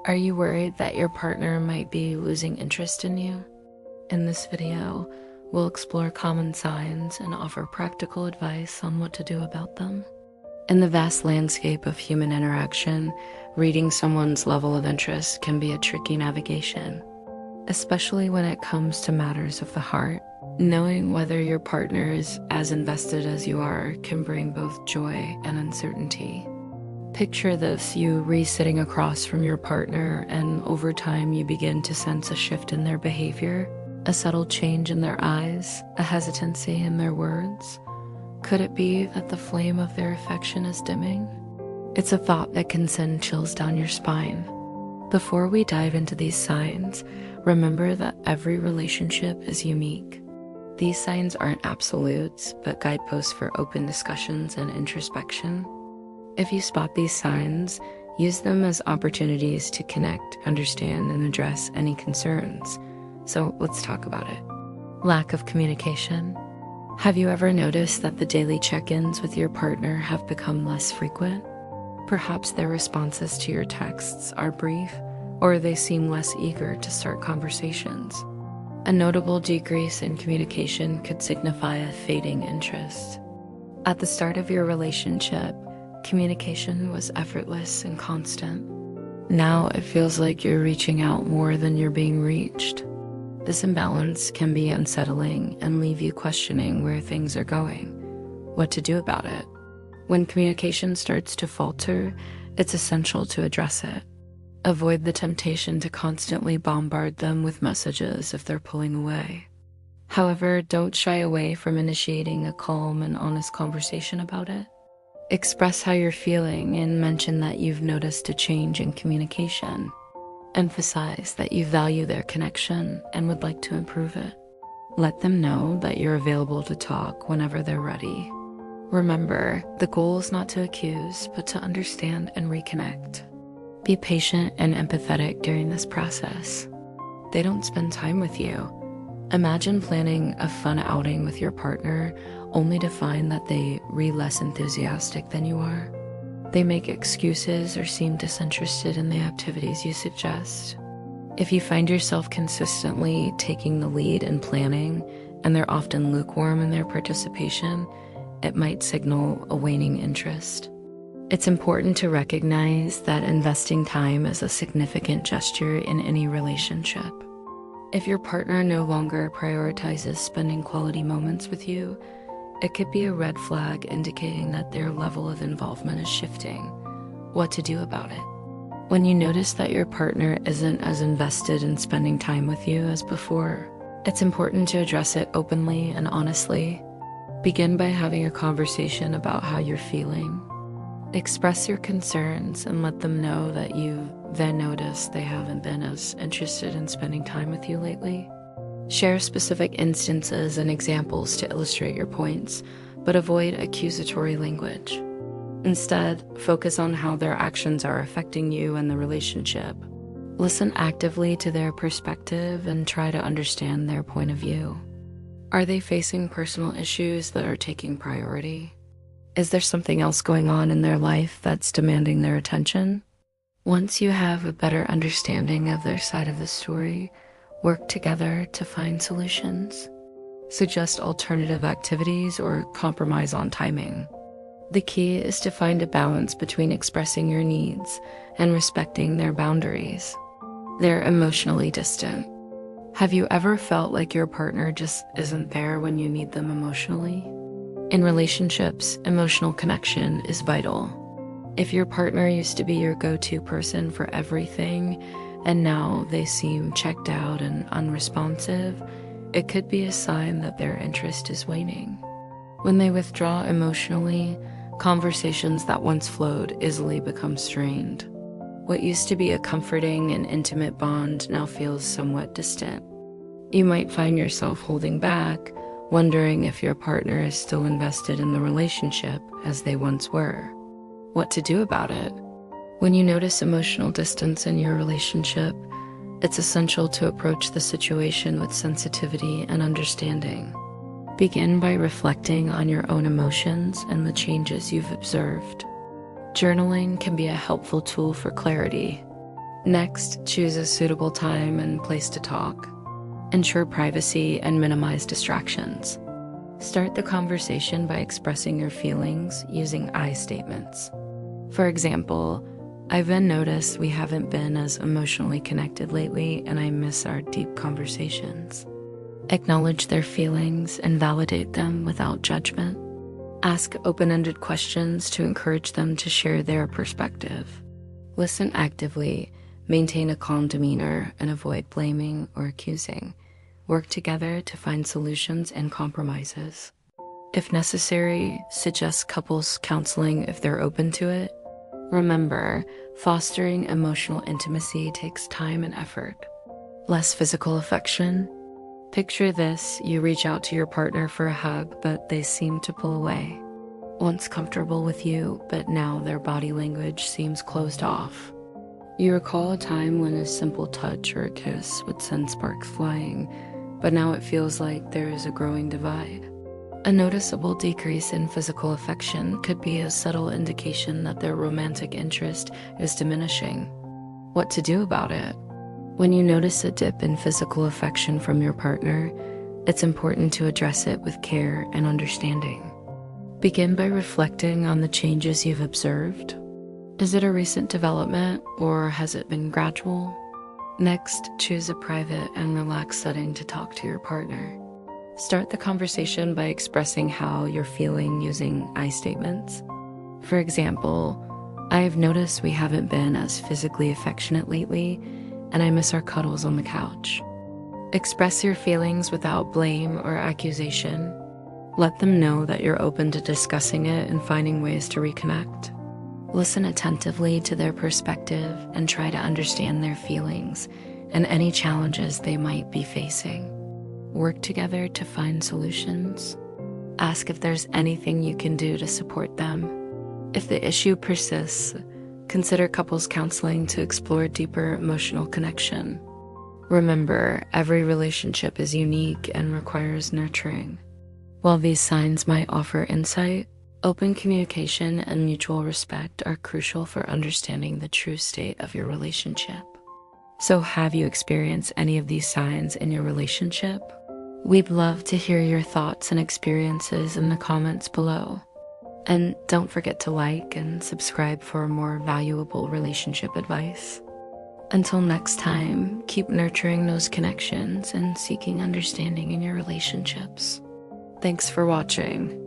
Are you worried that your partner might be losing interest in you? In this video, we'll explore common signs and offer practical advice on what to do about them. In the vast landscape of human interaction, reading someone's level of interest can be a tricky navigation, especially when it comes to matters of the heart. Knowing whether your partner is as invested as you are can bring both joy and uncertainty. Picture this, you sitting across from your partner, and over time you begin to sense a shift in their behavior, a subtle change in their eyes, a hesitancy in their words. Could it be that the flame of their affection is dimming? It's a thought that can send chills down your spine. Before we dive into these signs, remember that every relationship is unique. These signs aren't absolutes, but guideposts for open discussions and introspection. If you spot these signs, use them as opportunities to connect, understand, and address any concerns. So let's talk about it. Lack of communication. Have you ever noticed that the daily check-ins with your partner have become less frequent? Perhaps their responses to your texts are brief, or they seem less eager to start conversations. A notable decrease in communication could signify a fading interest. At the start of your relationship, communication was effortless and constant. Now it feels like you're reaching out more than you're being reached. This imbalance can be unsettling and leave you questioning where things are going, what to do about it. When communication starts to falter, it's essential to address it. Avoid the temptation to constantly bombard them with messages if they're pulling away. However, don't shy away from initiating a calm and honest conversation about it. Express how you're feeling and mention that you've noticed a change in communication. Emphasize that you value their connection and would like to improve it. Let them know that you're available to talk whenever they're ready. Remember, the goal is not to accuse, but to understand and reconnect. Be patient and empathetic during this process. They don't spend time with you. Imagine planning a fun outing with your partner only to find that they are less enthusiastic than you are. They make excuses or seem disinterested in the activities you suggest. If you find yourself consistently taking the lead in planning and they're often lukewarm in their participation, it might signal a waning interest. It's important to recognize that investing time is a significant gesture in any relationship. If your partner no longer prioritizes spending quality moments with you, it could be a red flag indicating that their level of involvement is shifting. What to do about it? When you notice that your partner isn't as invested in spending time with you as before, it's important to address it openly and honestly. Begin by having a conversation about how you're feeling. Express your concerns and let them know that you then notice they haven't been as interested in spending time with you lately. Share specific instances and examples to illustrate your points, but avoid accusatory language. Instead, focus on how their actions are affecting you and the relationship. Listen actively to their perspective and try to understand their point of view. Are they facing personal issues that are taking priority? Is there something else going on in their life that's demanding their attention? Once you have a better understanding of their side of the story, work together to find solutions. Suggest alternative activities or compromise on timing. The key is to find a balance between expressing your needs and respecting their boundaries. They're emotionally distant. Have you ever felt like your partner just isn't there when you need them emotionally? In relationships, emotional connection is vital. If your partner used to be your go-to person for everything, and now they seem checked out and unresponsive, it could be a sign that their interest is waning. When they withdraw emotionally, conversations that once flowed easily become strained. What used to be a comforting and intimate bond now feels somewhat distant. You might find yourself holding back, wondering if your partner is still invested in the relationship as they once were. What to do about it? When you notice emotional distance in your relationship, it's essential to approach the situation with sensitivity and understanding. Begin by reflecting on your own emotions and the changes you've observed. Journaling can be a helpful tool for clarity. Next, choose a suitable time and place to talk. Ensure privacy and minimize distractions. Start the conversation by expressing your feelings using I statements. For example, I've been noticed we haven't been as emotionally connected lately and I miss our deep conversations. Acknowledge their feelings and validate them without judgment. Ask open-ended questions to encourage them to share their perspective. Listen actively, maintain a calm demeanor, and avoid blaming or accusing. Work together to find solutions and compromises. If necessary, suggest couples counseling if they're open to it. Remember, fostering emotional intimacy takes time and effort. Less physical affection. Picture this: you reach out to your partner for a hug, but they seem to pull away. Once comfortable with you, but now their body language seems closed off. You recall a time when a simple touch or a kiss would send sparks flying, but now it feels like there is a growing divide. A noticeable decrease in physical affection could be a subtle indication that their romantic interest is diminishing. What to do about it? When you notice a dip in physical affection from your partner, it's important to address it with care and understanding. Begin by reflecting on the changes you've observed. Is it a recent development or has it been gradual? Next, choose a private and relaxed setting to talk to your partner. Start the conversation by expressing how you're feeling using I statements. For example, I've noticed we haven't been as physically affectionate lately, and I miss our cuddles on the couch. Express your feelings without blame or accusation. Let them know that you're open to discussing it and finding ways to reconnect. Listen attentively to their perspective and try to understand their feelings and any challenges they might be facing. Work together to find solutions. Ask if there's anything you can do to support them. If the issue persists, consider couples counseling to explore deeper emotional connection. Remember, every relationship is unique and requires nurturing. While these signs might offer insight, open communication and mutual respect are crucial for understanding the true state of your relationship. So, have you experienced any of these signs in your relationship? We'd love to hear your thoughts and experiences in the comments below. And don't forget to like and subscribe for more valuable relationship advice. Until next time, keep nurturing those connections and seeking understanding in your relationships. Thanks for watching.